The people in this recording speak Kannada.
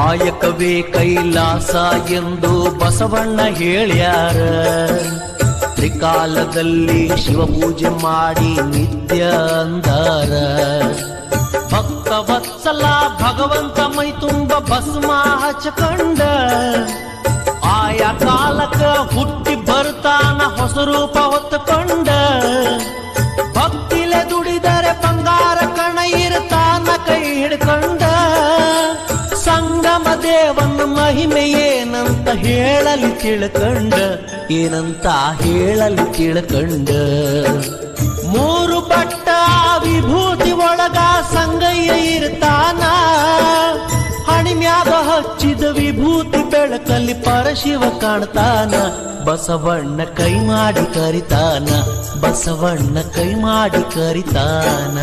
ಕಾಯಕವೇ ಕೈಲಾಸ ಎಂದು ಬಸವಣ್ಣ ಹೇಳ್ಯಾರ. ತ್ರಿಕಾಲದಲ್ಲಿ ಶಿವಪೂಜೆ ಮಾಡಿ ನಿತ್ಯ ಅಂದಾರ. ಭಕ್ತ ವತ್ಸಲ ಭಗವಂತ ಮೈ ತುಂಬ ಭಸ್ಮ ಹಚ್ಚಕೊಂಡ, ಆಯಾ ಕಾಲಕ್ಕ ಹುಟ್ಟಿ ಬರ್ತಾನ ಹೊಸ ರೂಪ ಹೊತ್ತುಕೊಂಡ. ಭಕ್ತಿಲೆ ದುಡಿದರೆ ಬಂಗಾರ ಕಣ ಇರ್ತಾನ ಕೈ ಹಿಡ್ಕೊಂಡ. ಸಂಗಮ ದೇವನ ಮಹಿಮೆ ಏನಂತ ಹೇಳಲಿ ತಿಳ್ಕಂಡ, ಏನಂತ ಹೇಳಲಿ ತಿಳ್ಕಂಡ. ಮೂರು ಬಟ್ಟ ವಿಭೂತಿ ಒಳಗ ಸಂಗಯ್ಯ ಇರ್ತಾನ. ಹಣಿಮ್ಯಾಗ ಹಚ್ಚಿದ ವಿಭೂತಿ ಬೆಳಕಲ್ಲಿ ಪರಶಿವ ಕಾಣ್ತಾನ. ಬಸವಣ್ಣ ಕೈ ಮಾಡಿ ಕರಿತಾನ, ಬಸವಣ್ಣ ಕೈ ಮಾಡಿ ಕರಿತಾನ.